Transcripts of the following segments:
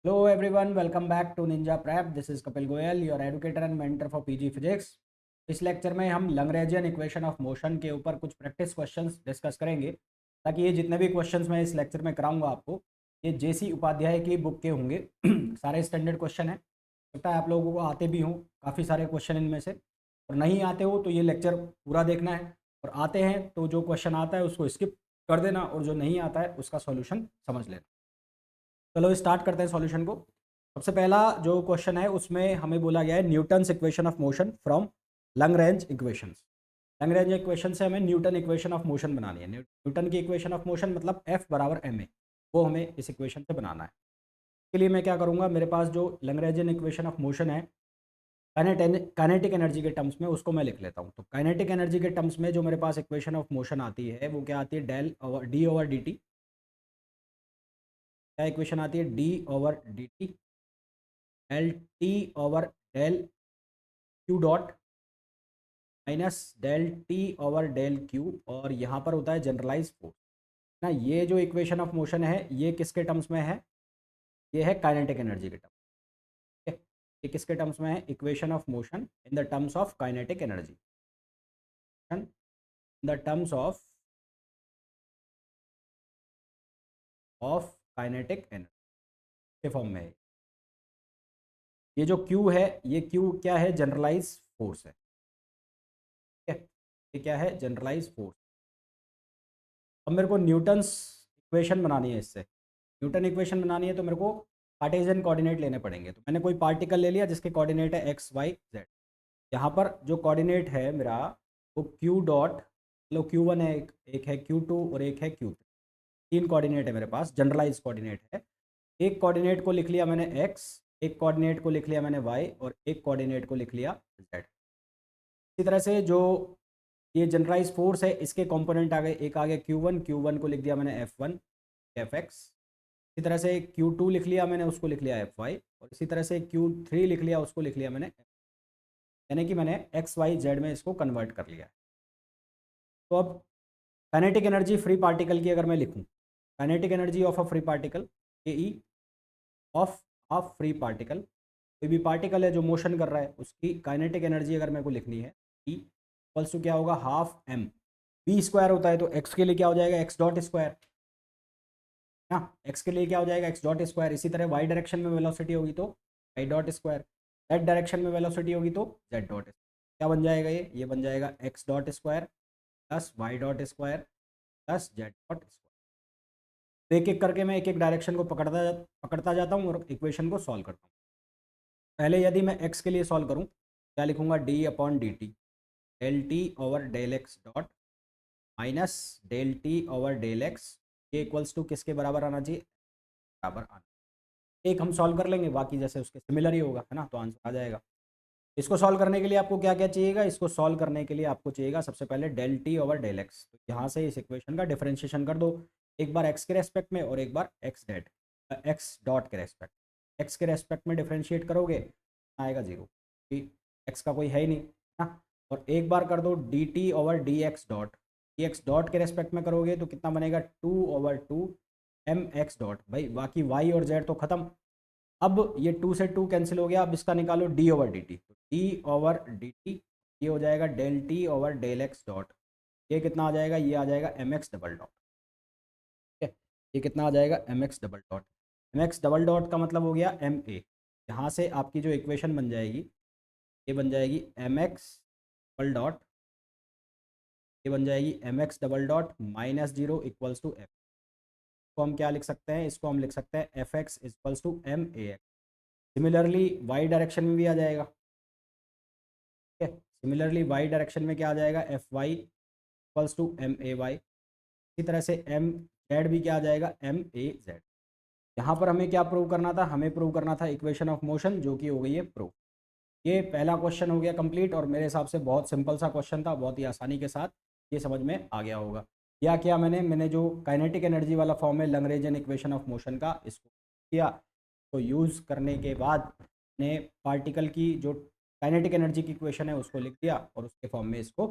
Hello everyone, welcome back to Ninja Prep. This is Kapil Goyal, your educator and mentor for PG Physics. इस lecture में हम Lagrangian equation of motion के ऊपर कुछ practice questions discuss करेंगे ताकि ये जितने भी क्वेश्चंस मैं इस लेक्चर में कराऊंगा आपको ये जेसी उपाध्याय की बुक के होंगे। सारे स्टैंडर्ड क्वेश्चन हैं, लगता है आप लोगों को आते भी हों काफ़ी सारे क्वेश्चन इनमें से, और नहीं आते हो तो ये लेक्चर पूरा देखना है, और आते हैं तो जो क्वेश्चन आता है उसको स्किप कर देना और जो नहीं आता है उसका सॉल्यूशन समझ लेना। चलो स्टार्ट करते हैं सॉल्यूशन को। सबसे पहला जो क्वेश्चन है उसमें हमें बोला गया है Newton's equation of motion from Lagrange equations. Lagrange equation से हमें न्यूटन इक्वेशन ऑफ मोशन बनानी है। न्यूटन की इक्वेशन ऑफ मोशन मतलब F बराबर ma, वो हमें इस इक्वेशन से बनाना है। इसके लिए मैं क्या करूँगा, मेरे पास जो लैग्रेंजियन इक्वेशन ऑफ मोशन है काइनेटिक एनर्जी के टर्म्स में उसको मैं लिख लेता हूँ। तो काइनेटिक एनर्जी के टर्म्स में जो मेरे पास इक्वेशन ऑफ मोशन आती है वो क्या आती है, del over d over D t. क्या इक्वेशन आती है, D over D t l t over del Q dot minus del t over del q, और यहाँ पर होता है जनरलाइज फोर्स ना। ये जो इक्वेशन ऑफ मोशन है ये किसके टर्म्स में है, ये है काइनेटिक एनर्जी के टर्म्स। ठीक है, ये किसके टर्म्स में है, equation of motion in the terms of kinetic energy, in the terms of kinetic energy के फॉर्म में है। ये जो Q है, ये Q क्या है, जनरलाइज फोर्स है। ठीक है, ये क्या है, जनरलाइज फोर्स। अब मेरे को न्यूटन्स इक्वेशन बनानी है इससे। न्यूटन इक्वेशन बनानी है तो मेरे को कार्टेशियन कोऑर्डिनेट लेने पड़ेंगे। तो मैंने कोई पार्टिकल ले लिया जिसके कोऑर्डिनेट है एक्स वाई जेड। यहाँ पर जो कोऑर्डिनेट है मेरा वो क्यू डॉट, मतलब Q1 है, एक है Q2 और एक है Q3। तीन कोऑर्डिनेट है मेरे पास, जनरलाइज कोऑर्डिनेट है। एक कोऑर्डिनेट को लिख लिया मैंने एक्स, एक कोऑर्डिनेट को लिख लिया मैंने वाई, और एक कोऑर्डिनेट को लिख लिया जेड। इसी तरह से जो ये जनरलाइज फोर्स है इसके कंपोनेंट आ गए, एक आ गया Q1, Q1 को लिख दिया मैंने F1 Fx। इसी तरह से Q2 लिख लिया मैंने, उसको लिख लिया Fy, और इसी तरह से Q3 लिख लिया, उसको लिख लिया मैंने, यानी कि मैंने एक्स वाई जेड में इसको कन्वर्ट कर लिया है। तो अब काइनेटिक एनर्जी फ्री पार्टिकल की अगर मैं लिखूं, kinetic energy of a free particle, k e of a free particle, कोई भी पार्टिकल है जो मोशन कर रहा है उसकी काइनेटिक एनर्जी अगर मेरे को लिखनी है, ई इक्वल्स टू क्या होगा, हाफ एम। बी स्क्वायर होता है तो एक्स के लिए क्या हो जाएगा, एक्स डॉट स्क्वायर ना, एक्स के लिए क्या हो जाएगा, एक्स डॉट स्क्वायर। इसी तरह वाई डायरेक्शन में वेलोसिटी होगी तो y dot square, z direction में वेलोसिटी होगी तो जेड डॉट। क्या बन जाएगा, ये बन जाएगा x dot square plus y dot square plus z dot square. तो एक एक करके मैं एक एक डायरेक्शन को पकड़ता जाता हूँ और इक्वेशन को सॉल्व करता हूँ। पहले यदि मैं एक्स के लिए सॉल्व करूँ, क्या लिखूंगा, d upon D T del t over del x dot minus del t over del x, ये इक्वल्स टू किसके बराबर आना चाहिए, बराबर आना। एक हम सॉल्व कर लेंगे, बाकी जैसे उसके सिमिलर ही होगा, है ना, तो आंसर आ जाएगा। इसको सॉल्व करने के लिए आपको क्या क्या चाहिएगा, इसको सॉल्व करने के लिए आपको चाहिएगा सबसे पहले del t over del x. तो यहाँ से इस इक्वेशन का डिफरेंशिएशन कर दो, एक बार एक्स के रेस्पेक्ट में और एक बार एक्स डॉट के रेस्पेक्ट। एक्स के रेस्पेक्ट में डिफरेंशिएट करोगे आएगा जीरो, क्योंकि एक्स का कोई है ही नहीं ना। और एक बार कर दो D T over D x dot, D x dot के रेस्पेक्ट में करोगे तो कितना बनेगा, 2/2 एम एक्स डॉट। भाई बाकी वाई और जेड तो खत्म। अब ये 2 से 2 कैंसिल हो गया, अब इसका निकालो डी ओवर डी टी। तो डी ओवर डी टी ये हो जाएगा del t over del x dot. ये कितना आ जाएगा, ये आ जाएगा एम एक्स डबल डॉट। ठीक है, ये कितना आ जाएगा, m x double dot. M x double dot का मतलब हो गया एम ए। यहाँ से आपकी जो इक्वेशन बन जाएगी ये बन जाएगी एम एक्स डबल डॉट, ये बन जाएगी m x double dot minus zero equals to f. इसको हम क्या लिख सकते हैं, इसको हम लिख सकते हैं f x equals to m a x. Similarly y direction में भी आ जाएगा। ठीक है, सिमिलरली वाई डायरेक्शन में क्या आ जाएगा, f y equals to m a y. इसी तरह से एम जेड भी क्या आ जाएगा, एम ए जेड। यहाँ पर हमें क्या प्रूव करना था, हमें प्रूव करना था इक्वेशन ऑफ मोशन, जो कि हो गई है प्रूव। ये पहला क्वेश्चन हो गया कंप्लीट, और मेरे हिसाब से बहुत सिंपल सा क्वेश्चन था, बहुत ही आसानी के साथ ये समझ में आ गया होगा। या क्या मैंने जो काइनेटिक एनर्जी वाला फॉर्म है लैग्रेंजियन इक्वेशन ऑफ मोशन का, इसको किया, तो यूज़ करने के बाद ने पार्टिकल की जो काइनेटिक एनर्जी की इक्वेशन है उसको लिख दिया और उसके फॉर्म में इसको।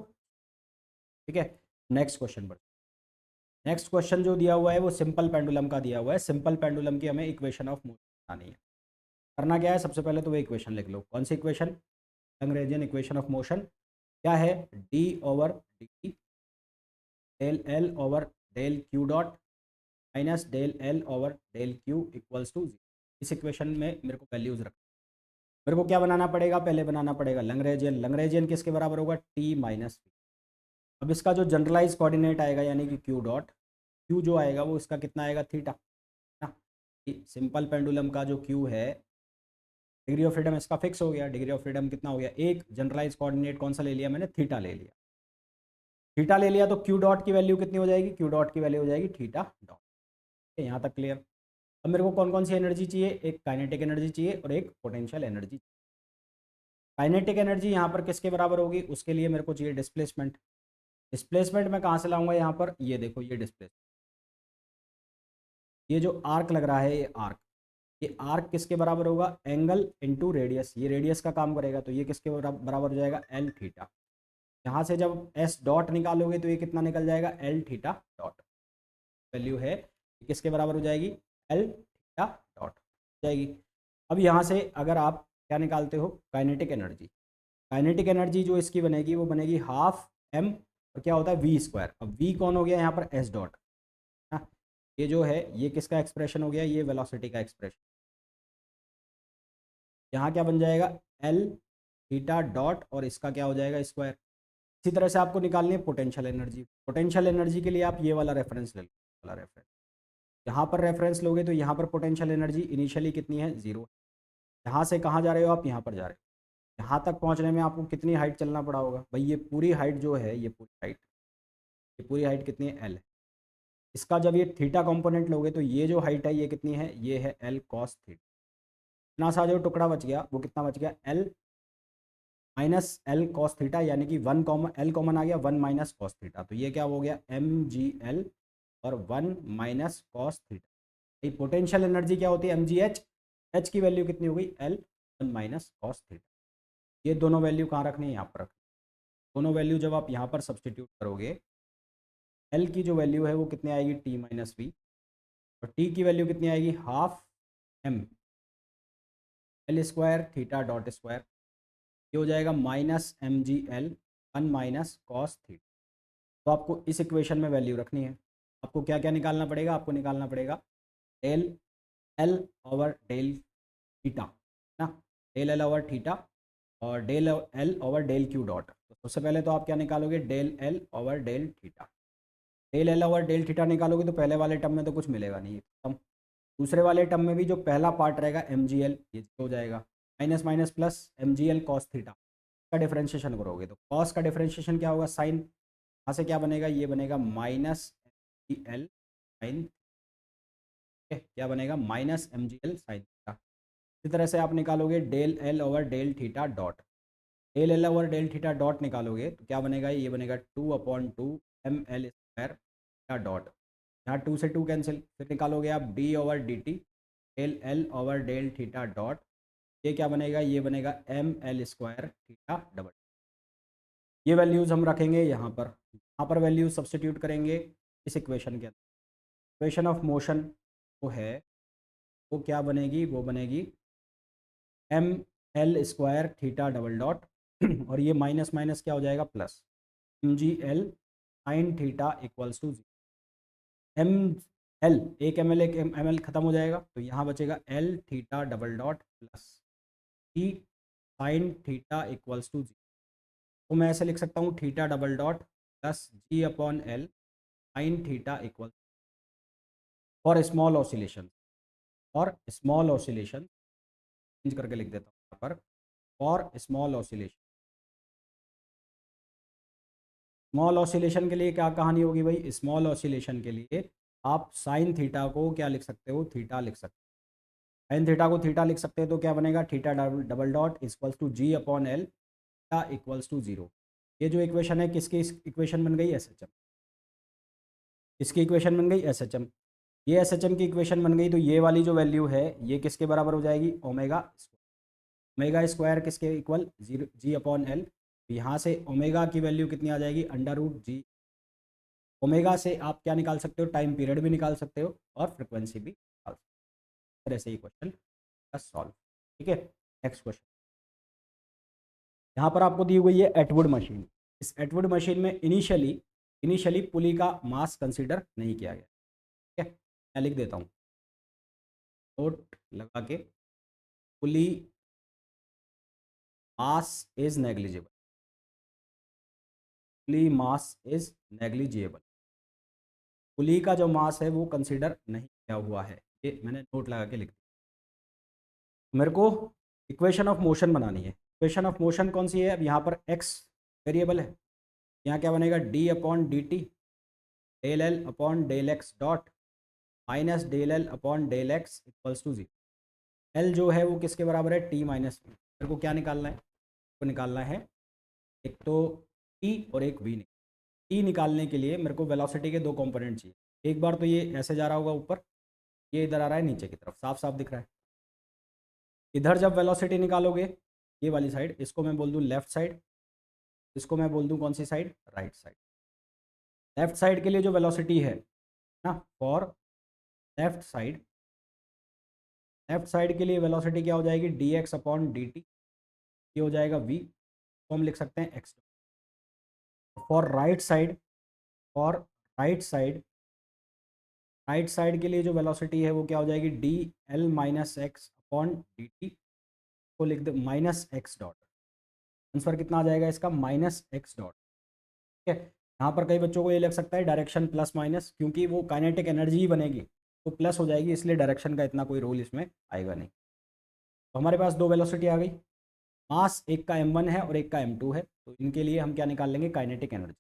ठीक है, नेक्स्ट क्वेश्चन पर। नेक्स्ट क्वेश्चन जो दिया हुआ है वो सिंपल पेंडुलम का दिया हुआ है। सिंपल पेंडुलम की हमें इक्वेशन ऑफ मोशन नहीं है। करना क्या है, सबसे पहले तो वो इक्वेशन लिख लो। कौन सी equation? Lagrangian equation of motion. क्या है? D over d del L over del Q dot minus del L over del q equals to 0। इस इक्वेशन में मेरे को वैल्यूज रख, मेरे को क्या बनाना पड़ेगा? पहले बनाना पड़ेगा लैग्रेंजियन। लैग्रेंजियन किसके बराबर होगा? T minus v. अब इसका जो जनरलाइज कोऑर्डिनेट आएगा यानी कि क्यू डॉट, क्यू जो आएगा वो इसका कितना आएगा? थीटा ना। सिंपल पेंडुलम का जो क्यू है, डिग्री ऑफ फ्रीडम इसका फिक्स हो गया। डिग्री ऑफ फ्रीडम कितना हो गया? एक। जनरलाइज कोऑर्डिनेट कौन सा ले लिया मैंने? थीटा ले लिया। थीटा ले लिया तो क्यू डॉट की वैल्यू कितनी हो जाएगी? क्यू डॉट की वैल्यू हो जाएगी थीटा डॉट। यहाँ तक क्लियर? अब मेरे को कौन कौन सी एनर्जी चाहिए? एक काइनेटिक एनर्जी चाहिए और एक पोटेंशियल एनर्जी। काइनेटिक एनर्जी यहाँ पर किसके बराबर होगी? उसके लिए मेरे को चाहिए डिस्प्लेसमेंट। डिस्प्लेसमेंट मैं कहाँ से लाऊंगा? यहाँ पर ये देखो, ये डिस्प्लेसमेंट, ये जो आर्क लग रहा है, ये आर्क, ये आर्क किसके बराबर होगा? Angle into radius. ये रेडियस का काम करेगा तो ये किसके बराबर हो जाएगा? L theta. यहाँ से जब एस डॉट निकालोगे तो ये कितना निकल जाएगा? L theta dot. वैल्यू है किसके बराबर हो जाएगी? एल थीटा डॉट हो जाएगी। अब यहाँ से अगर आप क्या निकालते हो? Kinetic energy. काइनेटिक एनर्जी जो इसकी बनेगी वो बनेगी हाफ एम, और क्या होता है? We square. अब वी कौन हो गया यहाँ पर? S dot. हाँ, ये जो है ये किसका एक्सप्रेशन हो गया? ये वेलोसिटी का एक्सप्रेशन। यहाँ क्या बन जाएगा? एल थीटा डॉट, और इसका क्या हो जाएगा? स्क्वायर। इसी तरह से आपको निकालनी है पोटेंशियल एनर्जी। पोटेंशियल एनर्जी के लिए आप ये वाला रेफरेंस ले लो, वाला रेफरेंस। यहाँ पर रेफरेंस लोगे तो यहाँ पर पोटेंशियल एनर्जी इनिशियली कितनी है? 0। यहाँ से कहाँ जा रहे हो आप? यहाँ पर जा रहे हो। यहाँ तक पहुँचने में आपको कितनी हाइट चलना पड़ा होगा भाई? ये पूरी हाइट जो है, ये पूरी हाइट कितनी है? एल है। इसका जब ये थीटा कंपोनेंट लोगे तो ये जो हाइट है ये कितनी है? ये है एल कॉस थीटा। इतना सा जो टुकड़ा बच गया वो कितना बच गया? L minus L cos theta, यानी कि 1 कॉमन, एल कॉमन आ गया, 1 माइनस कॉस थीटा। तो ये क्या हो गया? एम जी एल और 1 माइनस कॉस थीटा। ये पोटेंशियल एनर्जी क्या होती है? M g h. एच की वैल्यू कितनी हो गई? L 1 minus cos theta. ये दोनों वैल्यू कहाँ रखनी है? यहाँ पर रखनी। दोनों वैल्यू जब आप यहाँ पर सब्सटीट्यूट करोगे, एल की जो वैल्यू है वो कितनी आएगी? T minus V. और टी की वैल्यू कितनी आएगी? Half M L square theta dot square. ये हो जाएगा माइनस एम जी एल 1 माइनस कॉस थीटा। तो आपको इस इक्वेशन में वैल्यू रखनी है। आपको क्या क्या निकालना पड़ेगा? आपको निकालना पड़ेगा del L over del theta ना, डेल एल ओवर थीटा और del L over del Q dot. तो सबसे पहले तो आप क्या निकालोगे? Del L over del theta. Del L over del theta निकालोगे तो पहले वाले टर्म में तो कुछ मिलेगा नहीं, खत्म। दूसरे वाले टर्म में भी जो पहला पार्ट रहेगा एम जी एल, ये हो जाएगा minus minus plus M G L cos theta का डिफरेंशिएशन करोगे तो कॉस का डिफरेंशिएशन क्या होगा? साइन। यहाँ से क्या बनेगा? ये बनेगा माइनस एम जी एल साइन। क्या बनेगा? माइनस एम जी एल साइन थीटा। इसी तरह से आप निकालोगे del L over del theta dot. Del L over del theta dot निकालोगे तो क्या बनेगा? ये बनेगा 2/2 M L square theta dot. यहाँ 2 से 2 कैंसिल। फिर निकालोगे आप D over D T del L over del theta dot. ये क्या बनेगा? ये बनेगा M L square theta double. ये वैल्यूज़ हम रखेंगे यहाँ पर। यहाँ पर वैल्यूज सब्सटीट्यूट करेंगे इस इक्वेशन के अंदर। इक्वेशन ऑफ मोशन वो है, वो क्या बनेगी? वो बनेगी M L square theta double dot और ये माइनस माइनस क्या हो जाएगा? Plus M G L sine theta equals to M L, एक एम एल एक एम एल खत्म हो जाएगा तो यहाँ बचेगा L theta double dot plus T sine theta equals to 0। तो मैं ऐसे लिख सकता हूँ theta double dot plus G upon L sine theta equal for small oscillation. और स्मॉल ऑसिलेशन चेंज करके लिख देता हूँ यहाँ पर, for small oscillation. Small oscillation के लिए क्या कहानी होगी भाई? स्मॉल ऑसिलेशन के लिए आप साइन थीटा को क्या लिख सकते हो? थीटा लिख सकते हो। साइन थीटा को थीटा लिख सकते हैं तो क्या बनेगा? Theta double dot equals to G upon L theta equals to 0। ये जो इक्वेशन है किसकी इक्वेशन बन गई? S H M. इसकी इक्वेशन बन गई एस एच एम। ये एस एच एम की इक्वेशन बन गई तो ये वाली जो वैल्यू है ये किसके बराबर हो जाएगी? Omega square. ओमेगा स्क्वायर किसके इक्वल? 0 जी अपॉन एल। यहाँ से ओमेगा की वैल्यू कितनी आ जाएगी? अंडर रूट जी। ओमेगा से आप क्या निकाल सकते हो? टाइम पीरियड भी निकाल सकते हो और फ्रिक्वेंसी भी निकाल सकते हो। इस तरह से ये क्वेश्चन बस सॉल्व। ठीक है, नेक्स्ट क्वेश्चन। यहाँ पर आपको दी हुई है एटवुड मशीन। इस एटवुड मशीन में इनिशियली पुली का मास कंसीडर नहीं किया गया। ठीक है, मैं लिख देता हूँ नोट लगा के, pulley mass is negligible, pulley mass is negligible, pulley का जो मास है वो कंसीडर नहीं किया हुआ है। ये मैंने नोट लगा के लिख दिया। मेरे को इक्वेशन ऑफ मोशन बनानी है। इक्वेशन ऑफ मोशन कौन सी है? अब यहाँ पर एक्स वेरिएबल है, यहाँ क्या बनेगा? D upon D T del L upon del x dot minus del L upon del X equals to zero. L जो है वो किसके बराबर है? T minus V. मेरे को क्या निकालना है? को निकालना है एक तो टी और एक वी। टी निकालने के लिए मेरे को वेलोसिटी के दो कंपोनेंट चाहिए। एक बार तो ये ऐसे जा रहा होगा ऊपर, ये इधर आ रहा है नीचे की तरफ, साफ साफ दिख रहा है। इधर जब वेलोसिटी निकालोगे, ये वाली साइड, इसको मैं बोल दूँ लेफ्ट साइड, इसको मैं बोल दूँ कौन सी side? Right side. Left side के लिए जो वेलोसिटी है ना, for left side, left side के लिए वेलोसिटी क्या हो जाएगी? D x upon D t, ये हो जाएगा वी, तो हम लिख सकते हैं x. For right side, for right side, right side के लिए जो वेलोसिटी है वो क्या हो जाएगी? D l minus x upon D t, को लिख दे माइनस एक्स डॉट। आंसर कितना आ जाएगा इसका? Minus x dot. ठीक है, यहाँ पर कई बच्चों को ये लग सकता है डायरेक्शन प्लस माइनस, क्योंकि वो काइनेटिक एनर्जी ही बनेगी तो प्लस हो जाएगी, इसलिए डायरेक्शन का इतना कोई रोल इसमें आएगा नहीं। तो हमारे पास दो वेलोसिटी आ गई, मास एक का m1 है और एक का m2 है, तो इनके लिए हम क्या निकाल लेंगे? Kinetic energy.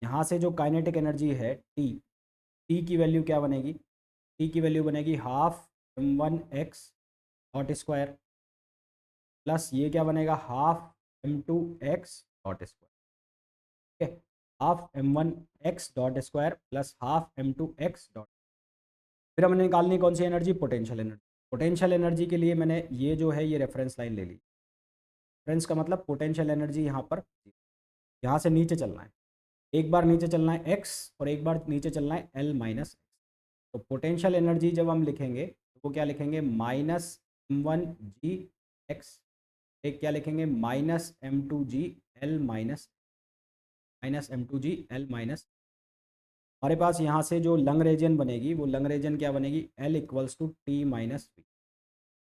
यहाँ से जो काइनेटिक एनर्जी है टी की वैल्यू क्या बनेगी? टी की वैल्यू बनेगी half m1x dot square plus ये क्या बनेगा? Half m2x dot square. ठीक है, half m1x dot square plus half m2x dot. फिर हमने निकालनी कौन सी energy? Potential energy. Potential energy के लिए मैंने ये जो है ये रेफरेंस लाइन ले ली। रेफरेंस का मतलब पोटेंशियल एनर्जी यहाँ पर, यहाँ से नीचे चलना है, एक बार नीचे चलना है x और एक बार नीचे चलना है l माइनस। तो पोटेंशियल एनर्जी जब हम लिखेंगे तो वो क्या लिखेंगे? माइनस m1g(x), एक क्या लिखेंगे? Minus m2g(l minus), minus m2g(l minus. हमारे पास यहाँ से जो लंग रीजन बनेगी वो लंग रीजन क्या बनेगी? L equals to T minus V.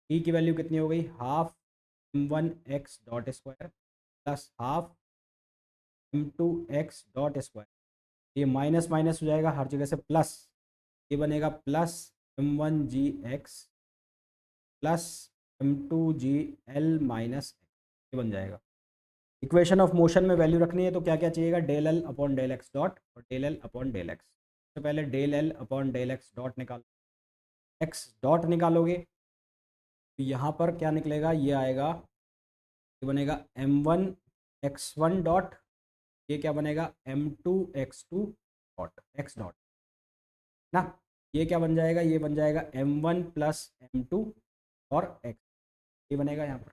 T की वैल्यू कितनी हो गई? Half m1x dot square plus half m2x dot square. ये माइनस माइनस हो जाएगा हर जगह से प्लस, ये बनेगा plus m1g(x) plus m2g(l minus), ये बन जाएगा। इक्वेशन ऑफ मोशन में वैल्यू रखनी है तो क्या क्या चाहिएगा? Del L upon del x dot और del L upon del x. सबसे पहले del L upon del x dot निकालो, एक्स डॉट निकालोगे तो यहाँ पर क्या निकलेगा? ये आएगा, ये बनेगा m1x1 डॉट, ये क्या बनेगा? m2x2 डॉट एक्स डॉट ना, ये क्या बन जाएगा? ये बन जाएगा m1 प्लस m2 और x, ये बनेगा यहाँ पर।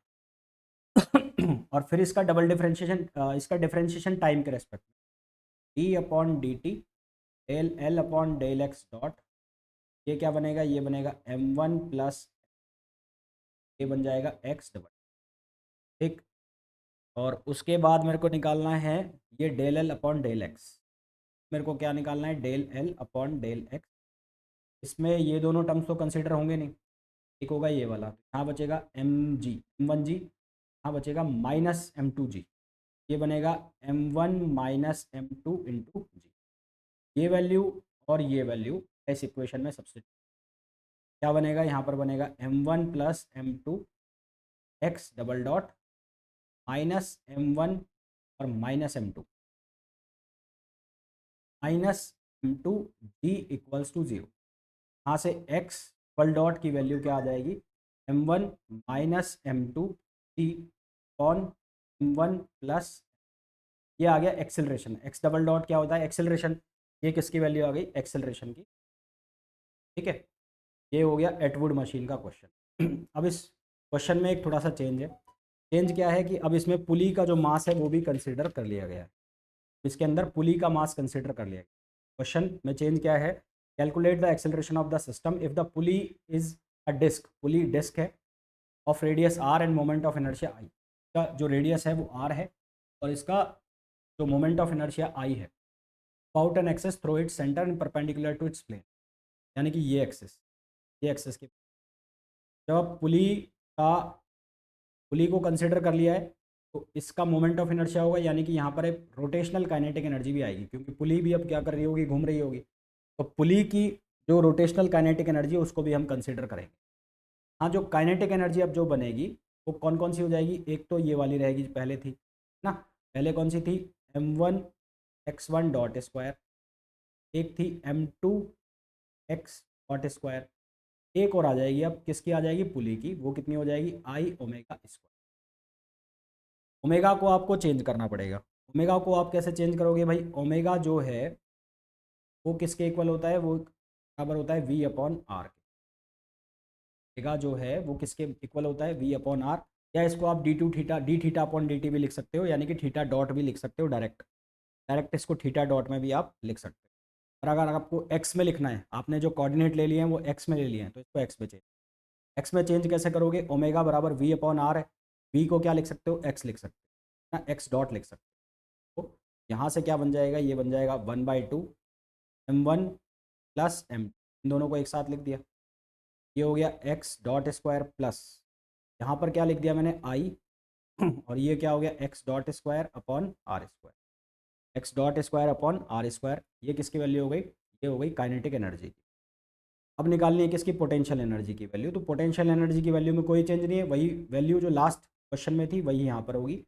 और फिर इसका डबल डिफरेंशिएशन, इसका डिफरेंशिएशन टाइम के रेस्पेक्ट में, D upon D T del L upon del x dot, ये क्या बनेगा? ये बनेगा m1 प्लस, ये बन जाएगा x डबल। ठीक, और उसके बाद मेरे को निकालना है ये del L upon del X. मेरे को क्या निकालना है? Del L upon del X. इसमें ये दोनों टर्म्स तो कंसिडर होंगे नहीं, एक होगा ये वाला, यहाँ बचेगा m1g, यहाँ बचेगा माइनस m2g, ये बनेगा m1 माइनस m2 इंटू जी। ये वैल्यू और ये वैल्यू इस इक्वेशन में सबसे क्या बनेगा? यहाँ पर बनेगा m1 plus m2 x double dot minus m1 और minus m2 minus m2 g equals to 0। यहाँ से x डबल डॉट की वैल्यू क्या आ जाएगी? m1 minus m2 g on m1 plus, ये आ गया एक्सेलरेशन। एक्स डबल डॉट क्या होता है? एक्सेलरेशन। ये किसकी वैल्यू आ गई? एक्सेलरेशन की। ठीक है, ये हो गया एटवुड मशीन का क्वेश्चन। अब इस क्वेश्चन में एक थोड़ा सा चेंज है। चेंज क्या है कि अब इसमें पुली का जो मास है वो भी कंसिडर कर लिया गया है। इसके अंदर पुली का मास कंसिडर कर लिया गया। क्वेश्चन में चेंज क्या है? Calculate the acceleration of the system if the pulley is a disc. Pulley disc है of radius r and moment of inertia I. का जो रेडियस है वो आर है और इसका जो मोमेंट ऑफ इनर्शिया आई है। About an axis through its centre and perpendicular to its plane, यानी कि ये एक्सेस के जब आप पुली को कंसिडर कर लिया है तो इसका मोमेंट ऑफ इनर्शिया होगा, यानी कि यहाँ पर एक रोटेशनल काइनेटिक एनर्जी भी आएगी, क्योंकि पुली भी अब क्या कर रही होगी, घूम रही होगी। तो पुली की जो रोटेशनल काइनेटिक एनर्जी है उसको भी हम कंसिडर करेंगे। हाँ, जो काइनेटिक एनर्जी अब जो बनेगी वो कौन कौन सी हो जाएगी, एक तो ये वाली रहेगी पहले थी ना, पहले कौन सी थी, m1 x1 डॉट स्क्वायर, एक थी m2 x डॉट स्क्वायर, एक और आ जाएगी, अब किसकी आ जाएगी, पुली की, वो कितनी हो जाएगी, आई ओमेगा स्क्वायर। ओमेगा को आपको चेंज करना पड़ेगा। ओमेगा को आप कैसे चेंज करोगे भाई, ओमेगा जो है वो किसके इक्वल होता है, वो बराबर होता है वी अपॉन आर के। ओमेगा जो है वो किसके इक्वल होता है, वी अपॉन आर, या इसको आप D two theta D theta upon D T भी लिख सकते हो, यानी कि थीटा डॉट भी लिख सकते हो, डायरेक्ट डायरेक्ट इसको थीटा डॉट में भी आप लिख सकते हो। और अगर आपको एक्स में लिखना है, आपने जो कोऑर्डिनेट ले लिए हैं वो एक्स में ले लिए हैं, तो इसको एक्स में चेंज कैसे करोगे, ओमेगा बराबर वी अपॉन आर है, वी को क्या लिख सकते हो, एक्स लिख सकते हो ना, एक्स डॉट लिख सकते हो। तो यहाँ से क्या बन जाएगा, ये बन जाएगा 1/2 m1 प्लस m, इन दोनों को एक साथ लिख दिया, ये हो गया एक्स डॉट स्क्वायर प्लस, यहाँ पर क्या लिख दिया मैंने, आई और ये क्या हो गया, X dot square upon are square, X dot square upon are square, ये किसकी वैल्यू हो गई, ये हो गई काइनेटिक एनर्जी की। अब निकालनी है किसकी, पोटेंशियल एनर्जी की वैल्यू। तो पोटेंशियल एनर्जी की वैल्यू में कोई चेंज नहीं है, वही वैल्यू जो लास्ट क्वेश्चन में थी वही यहाँ पर होगी,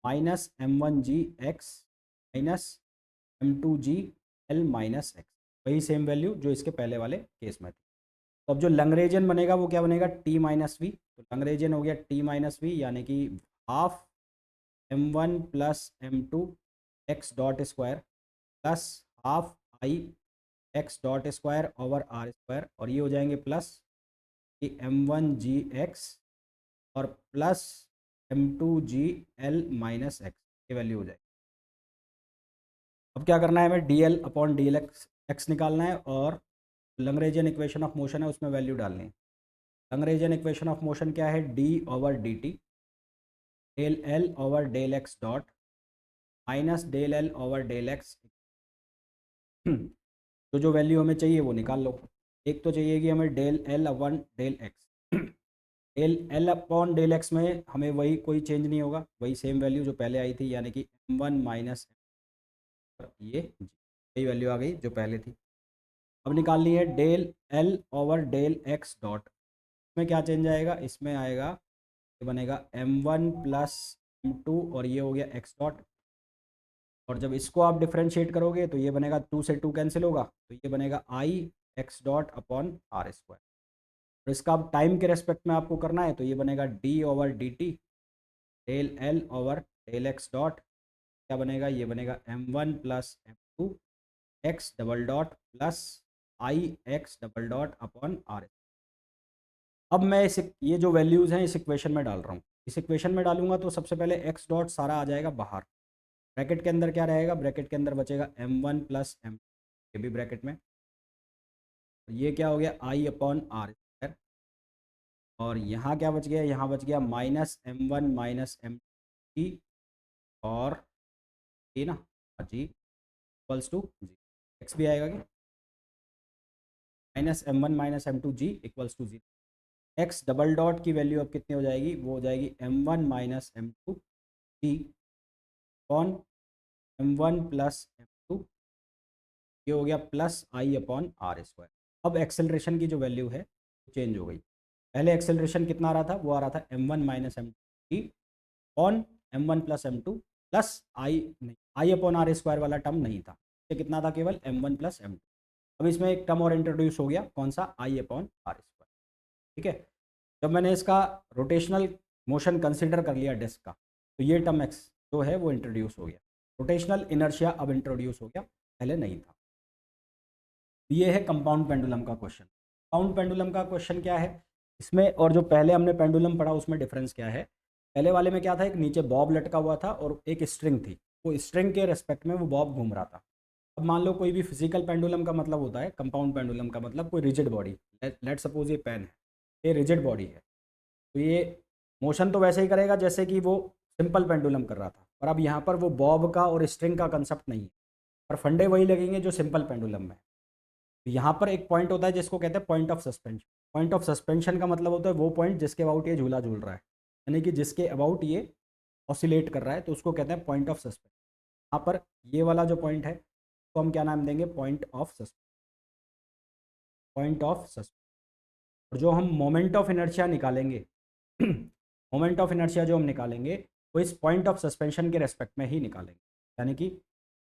-m1g(x) -m2g(L-x), वही सेम वैल्यू जो इसके पहले वाले केस में थी। तो अब जो लंग्रेजन बनेगा वो क्या बनेगा, t-v, तो लंग्रेजन हो गया t-v, यानी कि half m1 plus m2 x dot square plus half I x dot square over R square, और ये हो जाएंगे प्लस कि m1g(x) और प्लस m2g(L-x), ये वैल्यू हो जाएगी। अब क्या करना है, हमें dl अपॉन dx निकालना है और लंग्रेजियन इक्वेशन ऑफ मोशन है उसमें वैल्यू डालनी है। लंग्रेजियन इक्वेशन ऑफ मोशन क्या है, d over dt del l over del x dot minus del l over del x। तो जो वैल्यू हमें चाहिए वो निकाल लो। एक तो चाहिए कि हमें del l upon del x, del l upon del x में हमें वही कोई चेंज नहीं होगा, वही सेम वैल्यू जो पहले आई थी, यानी कि m1 माइनस ये यही वैल्यू आ गई जो पहले थी। अब निकालनी है del l over del x dot, इसमें क्या चेंज आएगा, इसमें आएगा ये बनेगा m1 प्लस m2 और ये हो गया x डॉट, और जब इसको आप डिफ्रेंशिएट करोगे तो ये बनेगा 2 से 2 कैंसिल होगा, तो ये बनेगा I x dot upon are square. और इसका अब टाइम के रेस्पेक्ट में आपको करना है तो ये बनेगा D over D T del L over del x dot, क्या बनेगा, ये बनेगा m1 plus m2 X double dot plus I X double dot upon R. अब मैं ये जो वैल्यूज़ हैं इस इक्वेशन में डाल रहा हूँ, इस इक्वेशन में डालूंगा तो सबसे पहले एक्स डॉट सारा आ जाएगा बाहर, ब्रैकेट के अंदर क्या रहेगा, ब्रैकेट के अंदर बचेगा m1 प्लस m, ये भी ब्रैकेट में, ये क्या हो गया आई अपॉन आर स्क्वायर, और यहाँ क्या बच गया, यहाँ बच गया माइनस m1 माइनस m जी, और जी ना, G equals to G, X भी आएगा कि -m1 minus m2 G equals to G. X double dot की वैल्यू अब कितनी हो जाएगी, वो हो जाएगी m1 minus m2 g upon m1 plus m2, ये हो गया plus I upon are square. अब एक्सेलरेशन की जो वैल्यू है चेंज हो गई, पहले एक्सेलरेशन कितना आ रहा था, वो आ रहा था m1 minus m2 g upon m1 plus m2 plus I, नहीं आई अपॉन आर स्क्वायर वाला टर्म नहीं था, ये कितना था, केवल m1 प्लस m2। अब इसमें एक टर्म और इंट्रोड्यूस हो गया, कौन सा, आई अपॉन आर स्क्वायर। ठीक है, जब मैंने इसका रोटेशनल मोशन कंसिडर कर लिया डिस्क का, तो ये टर्म एक्स जो है वो इंट्रोड्यूस हो गया, रोटेशनल इनर्शिया अब इंट्रोड्यूस हो गया, पहले नहीं था। ये है कंपाउंड पेंडुलम का क्वेश्चन। कंपाउंड पेंडुलम का क्वेश्चन क्या है इसमें, और जो पहले हमने पेंडुलम पढ़ा उसमें डिफरेंस क्या है, पहले वाले में क्या था, एक नीचे बॉब लटका हुआ था और एक स्ट्रिंग थी, वो स्ट्रिंग के रेस्पेक्ट में वो बॉब घूम रहा था। अब मान लो कोई भी फिजिकल पेंडुलम का मतलब होता है, कंपाउंड पेंडुलम का मतलब कोई रिजिड बॉडी, लेट सपोज ये पेन है, ये रिजिड बॉडी है, तो ये मोशन तो वैसे ही करेगा जैसे कि वो सिंपल पेंडुलम कर रहा था, पर अब यहाँ पर वो बॉब का और स्ट्रिंग का कंसेप्ट नहीं है, पर फंडे वही लगेंगे जो सिंपल पेंडुलम में। तो यहाँ पर एक पॉइंट होता है जिसको कहते हैं point of suspension. Point of suspension का मतलब होता है वो पॉइंट जिसके अबाउट ये झूला झूल रहा है, यानी कि जिसके अबाउट ये ऑसिलेट कर रहा है, तो उसको कहते हैं पॉइंट ऑफ सस्पेंशन। यहाँ पर ये वाला जो पॉइंट है तो हम क्या नाम देंगे, point of suspension. Point of suspension. और जो हम मोमेंट ऑफ इनर्शिया निकालेंगे मोमेंट ऑफ इनर्शिया जो हम निकालेंगे वो इस पॉइंट ऑफ सस्पेंशन के रेस्पेक्ट में ही निकालेंगे, यानी कि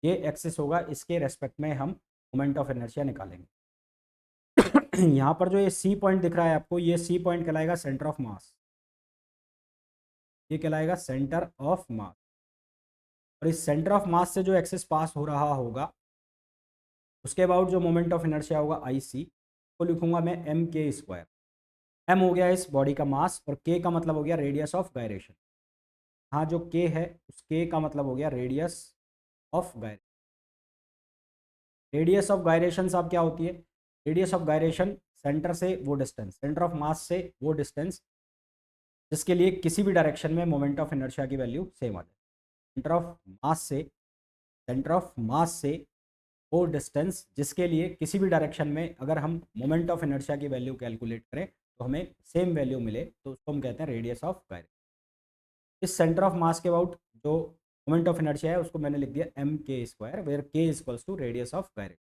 ये एक्सिस होगा, इसके रेस्पेक्ट में हम मोमेंट ऑफ इनर्शिया निकालेंगे। यहाँ पर जो ये सी पॉइंट दिख रहा है आपको, ये सी पॉइंट कहलाएगा सेंटर ऑफ मास। ये कहलाएगा सेंटर ऑफ मास। और इस सेंटर ऑफ मास से जो एक्सिस पास हो रहा होगा उसके अबाउट जो मोमेंट ऑफ इनर्शिया होगा आई सी, को लिखूंगा मैं एम के स्क्वायर। एम हो गया इस बॉडी का मास और के का मतलब हो गया रेडियस ऑफ गायरेशन। हाँ, जो के है उस के का मतलब हो गया radius of gyration. Radius of gyration साहब क्या होती है? रेडियस ऑफ गायरेशन सेंटर से वो डिस्टेंस, सेंटर ऑफ मास से वो डिस्टेंस जिसके लिए किसी भी डायरेक्शन में मोमेंट ऑफ इनर्शिया की वैल्यू सेम आ जाए। सेंटर ऑफ मास से, सेंटर ऑफ मास से वो डिस्टेंस जिसके लिए किसी भी डायरेक्शन में अगर हम मोमेंट ऑफ इनर्शिया की वैल्यू कैलकुलेट करें तो हमें सेम वैल्यू मिले, तो उसको हम कहते हैं रेडियस ऑफ गायरेशन। इस सेंटर ऑफ मास के अबाउट जो मोमेंट ऑफ इनर्शिया है उसको मैंने लिख दिया एम के square, where K equals to radius of gyration.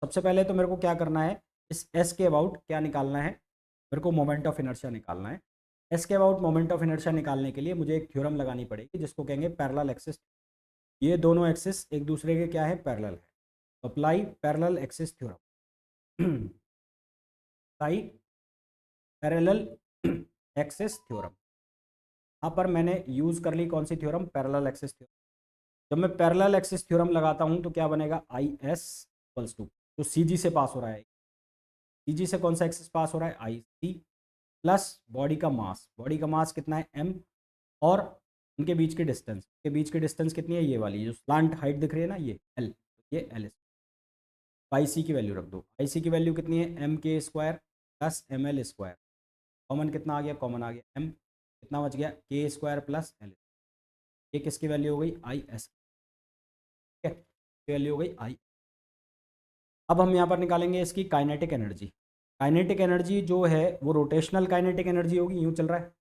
सबसे पहले तो मेरे को क्या करना है, इस एस के अबाउट क्या निकालना है, मेरे को मोमेंट ऑफ इनर्शिया निकालना है। एस के अबाउट मोमेंट ऑफ इनर्शिया निकालने के लिए मुझे एक थ्योरम लगानी पड़ेगी जिसको कहेंगे पैरेलल एक्सिस। ये दोनों एक्सिस एक दूसरे के क्या है, पैरेलल है। Apply parallel axis theorem. Apply parallel axis theorem. यहाँ पर मैंने यूज़ कर ली कौन सी थ्योरम, पैरेलल एक्सिस थ्योरम। जब मैं पैरेलल एक्सिस थ्योरम लगाता हूँ तो क्या बनेगा, आई एस इक्वल्स टू, जो सी जी से पास हो रहा है, सी जी से कौन सा एक्सिस पास हो रहा है, आई सी, प्लस बॉडी का मास। बॉडी का मास कितना है, एम, और उनके बीच की डिस्टेंस, के बीच की डिस्टेंस कितनी है, ये वाली जो स्लांट हाइट दिख रही है ना, ये एल, ये एल। आई सी की वैल्यू रख दो। आई सी की वैल्यू कितनी है, एम के square plus M L square. Common कितना आ गया, कॉमन आ गया एम, कितना बच गया, के स्क्वायर प्लस एल। ये किसकी वैल्यू हो गई, आई एस, ठीक है, वैल्यू हो गई आई। अब हम यहाँ पर निकालेंगे इसकी काइनेटिक एनर्जी। काइनेटिक एनर्जी जो है वो रोटेशनल काइनेटिक एनर्जी होगी, यूँ चल रहा है।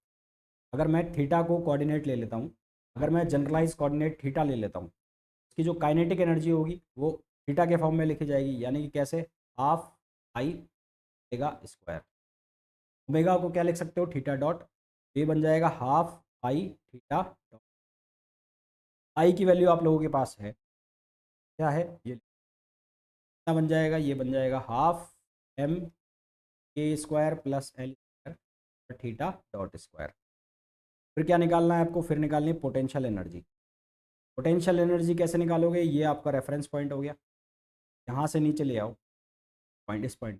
अगर मैं थीटा को कोऑर्डिनेट ले लेता हूँ, अगर मैं जनरलाइज कोऑर्डिनेट थीटा ले लेता हूँ, इसकी जो काइनेटिक एनर्जी होगी वो थीटा के फॉर्म में लिखी जाएगी, यानी कि कैसे, half I omega square. Omega को क्या लिख सकते हो, थीटा डॉट, ये बन जाएगा हाफ आई थीटा डॉट। आई की वैल्यू आप लोगों के पास है, क्या है, ये कितना बन जाएगा, ये बन जाएगा हाफ एम के square plus L square theta dot square. फिर क्या निकालना है आपको, फिर निकालनी है पोटेंशियल एनर्जी। पोटेंशियल एनर्जी कैसे निकालोगे, ये आपका रेफरेंस पॉइंट हो गया, यहाँ से नीचे ले आओ पॉइंट, इस पॉइंट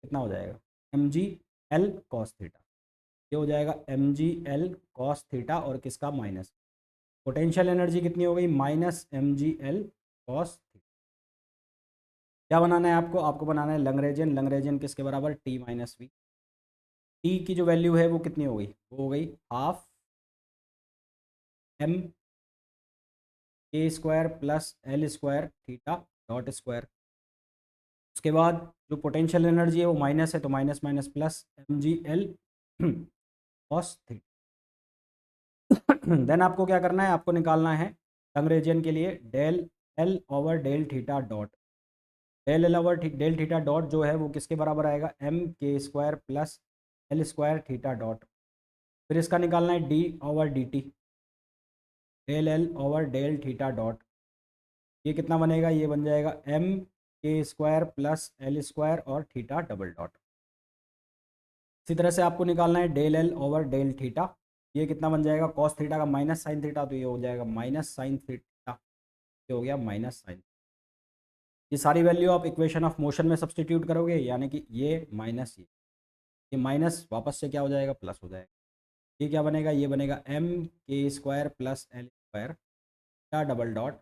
कितना हो जाएगा, एम जी एल कॉस थीटा। ये हो जाएगा एम जी एल कॉस थीटा और किसका, माइनस। पोटेंशियल एनर्जी कितनी हो गई, माइनस एम जी एल कॉस थीटा। क्या बनाना है आपको, आपको बनाना है लंग्रेजन। लंग्रेजन किसके बराबर, टी माइनस वी। टी की जो वैल्यू है वो कितनी हो गई, वो हो गई हाफ एम के square plus L square theta dot square. उसके बाद जो पोटेंशियल एनर्जी है वो माइनस है, तो minus minus plus M G L cos theta. Then आपको क्या करना है, आपको निकालना है लंग्रेजियन के लिए del L over del theta dot. Del L over del theta dot जो है वो किसके बराबर आएगा, एम के square plus L square theta dot. फिर इसका निकालना है D over D T, del L over del theta dot. ये कितना बनेगा, ये बन जाएगा एम के स्क्वायर प्लस एल स्क्वायर और थीटा डबल डॉट। इसी तरह से आपको निकालना है del L over del theta. ये कितना बन जाएगा, कॉस थीटा का माइनस साइन थीटा, तो ये हो जाएगा माइनस साइन थीटा। ये हो गया माइनस साइन। ये सारी वैल्यू आप इक्वेशन ऑफ मोशन में सब्सटीट्यूट करोगे, यानी कि ये माइनस ये माइनस वापस से क्या हो जाएगा, प्लस हो जाएगा। ये क्या बनेगा, ये बनेगा एम के square plus L square theta double dot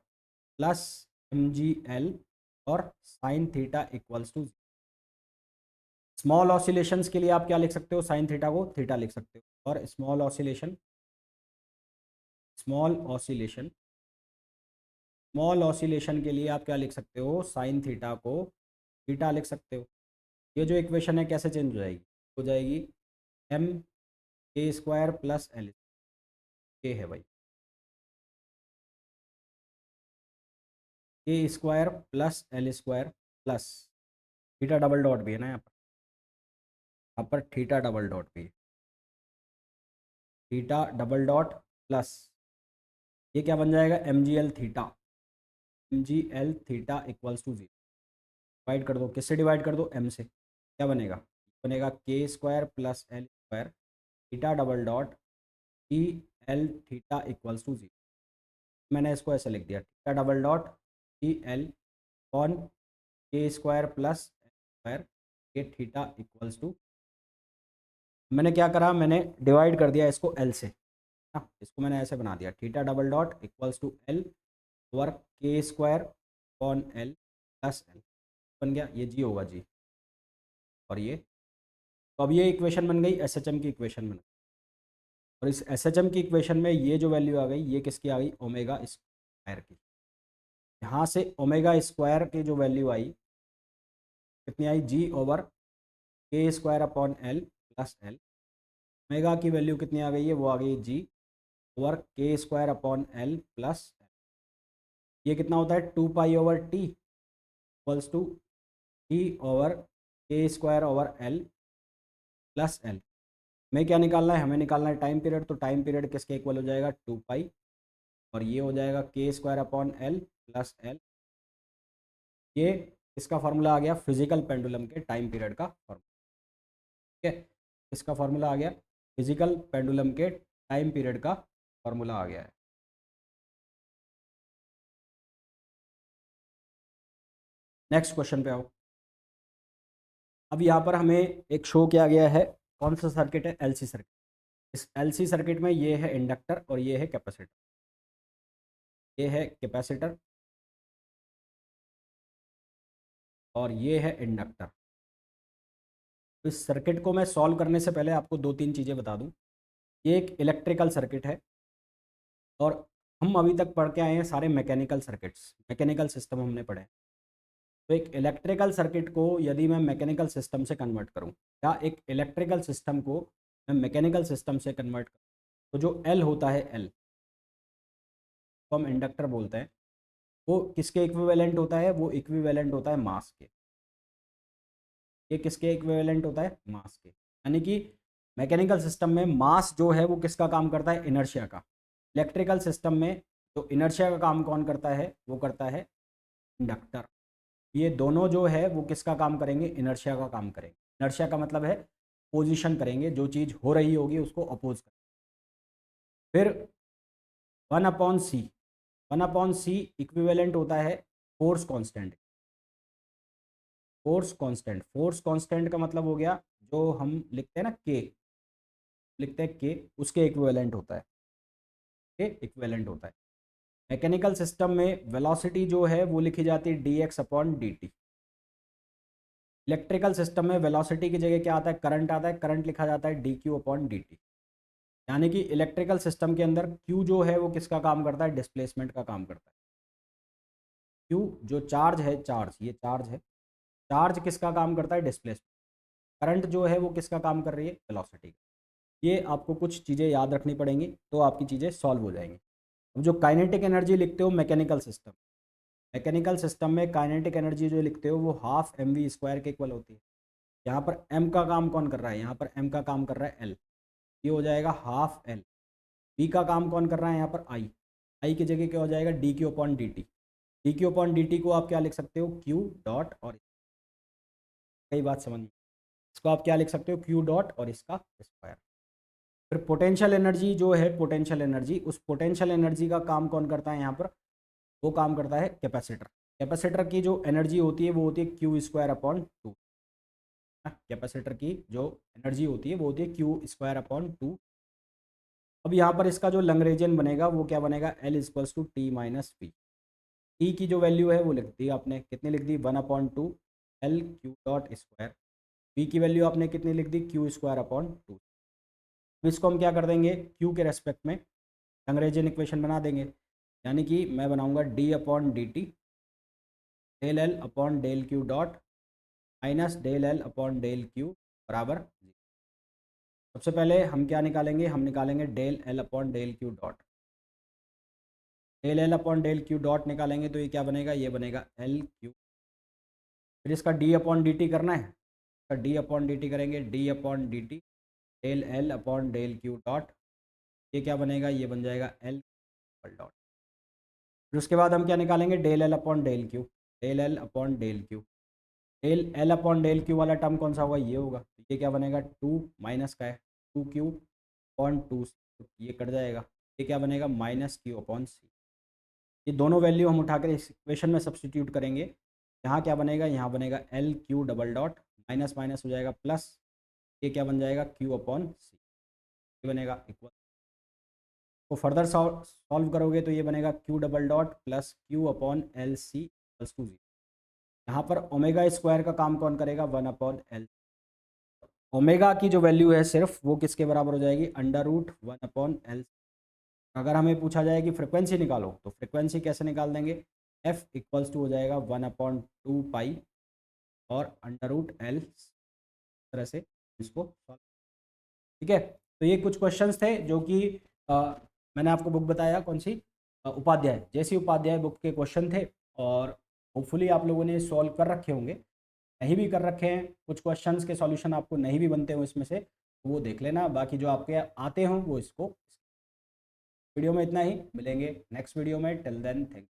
plus M G l और sine theta equals to. Small oscillations के लिए आप क्या लिख सकते हो, साइन थीटा को थीटा लिख सकते हो। और small oscillation, small oscillation, small oscillation के लिए आप क्या लिख सकते हो, साइन थीटा को थीटा लिख सकते हो। ये जो इक्वेशन है कैसे चेंज हो जाएगी, हो जाएगी एम के स्क्वायर प्लस एल, के है भाई के square plus L square plus theta double dot भी है ना यहाँ पर थीटा डबल डॉट भी है, थीटा डबल डॉट प्लस ये क्या बन जाएगा, M ji L theta, M ji L theta equals to 0। Divide कर दो, किससे डिवाइड कर दो, एम से, क्या बनेगा, बनेगा K square plus L square theta double dot E L theta equals to 0। मैंने इसको ऐसे लिख दिया, theta double dot E L con K square plus L square के थीटा इक्वल्स टू, मैंने क्या करा, मैंने डिवाइड कर दिया इसको एल से, हाँ इसको मैंने ऐसे बना दिया, theta double dot equals to l over k square कॉन एल प्लस एल बन गया, ये जी होगा जी, और ये तो अब ये इक्वेशन बन गई एस एच एम की इक्वेशन बन गई। और इस एस एच एम की इक्वेशन में ये जो वैल्यू आ गई ये किसकी आ गई, ओमेगा स्क्वायर की। यहाँ से ओमेगा स्क्वायर की जो वैल्यू आई कितनी आई, g over k square upon l plus l, omega की वैल्यू कितनी आ गई है, वो आ गई g over k square upon l plus l. ये कितना होता है, 2 pi over t equals to t over k square over l plus l. हमें क्या निकालना है, हमें निकालना है टाइम पीरियड, तो टाइम पीरियड किसके इक्वल हो जाएगा, 2 पाई, और ये हो जाएगा के square upon l plus l. ये इसका फार्मूला आ गया फिजिकल पेंडुलम के टाइम पीरियड का फार्मूला, ठीक है, इसका फार्मूला आ गया फिजिकल पेंडुलम के टाइम पीरियड का फार्मूला आ गया है। नेक्स्ट क्वेश्चन पे आओ। अब यहाँ पर हमें एक शो किया गया है, कौन सा सर्किट है, एलसी सर्किट। इस एलसी सर्किट में ये है इंडक्टर और ये है कैपेसिटर, ये है कैपेसिटर और ये है इंडक्टर। तो इस सर्किट को मैं सॉल्व करने से पहले आपको दो तीन चीज़ें बता दूं। ये एक इलेक्ट्रिकल सर्किट है और हम अभी तक पढ़ के आए हैं सारे मैकेनिकल सर्किट्स, मैकेनिकल सिस्टम हमने पढ़े हैं। तो एक इलेक्ट्रिकल सर्किट को यदि मैं मैकेनिकल सिस्टम से कन्वर्ट करूं या एक इलेक्ट्रिकल सिस्टम को मैं मैकेनिकल सिस्टम से कन्वर्ट करूं, तो जो एल होता है, एल को हम इंडक्टर बोलते हैं, वो किसके इक्विवेलेंट होता है, वो इक्विवेलेंट होता है मास के। ये किसके इक्विवेलेंट होता है, मास के। यानी कि मैकेनिकल सिस्टम में मास जो है वो किसका काम करता है, इनर्शिया का। इलेक्ट्रिकल सिस्टम में जो इनर्शिया का काम कौन करता है, वो करता है इंडक्टर। ये दोनों जो है वो किसका काम करेंगे, इनर्शिया का काम करेंगे। इनर्शिया का मतलब है पोजीशन करेंगे, जो चीज़ हो रही होगी उसको अपोज करेंगे। फिर 1/c, 1/c इक्विवेलेंट होता है force constant. Force constant, force constant का मतलब हो गया जो हम लिखते हैं ना के, लिखते हैं के, उसके इक्विवेलेंट होता है, के इक्विवेलेंट होता है। मैकेनिकल सिस्टम में वेलोसिटी जो है वो लिखी जाती है dx upon dt। Electrical system में वेलोसिटी की जगह क्या आता है, करंट आता है, करंट लिखा जाता है dq अपॉन dt। यानी कि इलेक्ट्रिकल सिस्टम के अंदर q जो है वो किसका काम करता है, डिस्प्लेसमेंट का काम करता है। q जो चार्ज है, चार्ज, ये चार्ज है, चार्ज किसका काम करता है, डिस्प्लेसमेंट। करंट जो है वो किसका काम कर रही है, वेलोसिटी। ये आपको कुछ चीज़ें याद रखनी पड़ेंगी तो आपकी चीज़ें सॉल्व हो जाएंगी। अब जो काइनेटिक एनर्जी लिखते हो मैकेनिकल सिस्टम, मैकेनिकल सिस्टम में काइनेटिक एनर्जी जो लिखते हो वो हाफ एम वी स्क्वायर के इक्वल होती है। यहाँ पर m का काम कौन कर रहा है, यहाँ पर m का काम कर रहा है l, ये हो जाएगा हाफ l। v का काम कौन कर रहा है यहाँ पर i की जगह क्या हो जाएगा, D Q upon D T. D Q upon D t को आप क्या लिख सकते हो, q डॉट, और कई बात समझ में, इसको आप क्या लिख सकते हो, q डॉट और इसका स्क्वायर। फिर पोटेंशियल एनर्जी जो है, पोटेंशियल एनर्जी, उस पोटेंशियल एनर्जी का काम कौन करता है यहाँ पर, वो काम करता है कैपेसिटर। कैपेसिटर की जो एनर्जी होती है वो होती है क्यू स्क्वायर अपॉन 2। कैपेसिटर की जो एनर्जी होती है वो होती है क्यू स्क्वायर अपॉन 2। अब यहाँ पर इसका जो लैग्रेंजियन बनेगा वो क्या बनेगा, L equals to T minus P. T की जो वैल्यू है वो लिख दी आपने, कितनी लिख दी, 1/2 L Q dot square. P की वैल्यू आपने कितनी लिख दी, क्यू स्क्वायर अपॉन 2। इसको हम क्या कर देंगे, क्यू के रेस्पेक्ट में लैग्रेंजियन इक्वेशन बना देंगे, यानी कि मैं बनाऊंगा D upon D T del L upon del Q dot minus del L upon del Q बराबर 0। सबसे पहले हम क्या निकालेंगे, हम निकालेंगे del L upon del Q dot. Del L upon del Q dot निकालेंगे तो ये क्या बनेगा, ये बनेगा एल क्यू। फिर इसका डी अपॉन डी टी करना है, इसका डी अपॉन डी टी करेंगे, D upon D T del L upon del Q dot, ये क्या बनेगा, ये बन जाएगा एल डॉट। फिर उसके बाद हम क्या निकालेंगे, del L upon del Q, del L upon del Q. Del L upon del Q वाला टर्म कौन सा होगा, ये होगा, तो ये क्या बनेगा, टू माइनस का है टू क्यू अपॉन टू, ये कट जाएगा, ये क्या बनेगा माइनस क्यू अपॉन सी। ये दोनों वैल्यू हम उठाकर इस इक्वेशन में सब्सटीट्यूट करेंगे। यहाँ क्या बनेगा, यहाँ बनेगा L Q double dot minus minus हो जाएगा प्लस, ये क्या बन जाएगा क्यू अपॉन सी, ये बनेगा इक्वल। तो फर्दर सॉल्व करोगे तो ये बनेगा Q double dot plus Q upon L C plus to 0। यहाँ पर ओमेगा स्क्वायर का काम कौन करेगा, 1/L। ओमेगा की जो वैल्यू है सिर्फ वो किसके बराबर हो जाएगी, √1/L। अगर हमें पूछा जाए कि फ्रिक्वेंसी निकालो तो फ्रिक्वेंसी कैसे निकाल देंगे, F इक्वल्स टू हो जाएगा 1/2 पाई और √L, तरह से इसको solve। ठीक है, तो ये कुछ क्वेश्चंस थे जो कि मैंने आपको बुक बताया कौन सी, उपाध्याय, जैसी उपाध्याय बुक के क्वेश्चन थे, और होपफुली आप लोगों ने सॉल्व कर रखे होंगे। नहीं भी कर रखे हैं, कुछ क्वेश्चंस के सॉल्यूशन आपको नहीं भी बनते हो इसमें से, वो देख लेना, बाकी जो आपके आते हों वो इसको। वीडियो में इतना ही, मिलेंगे नेक्स्ट वीडियो में, टिल देन थैंक।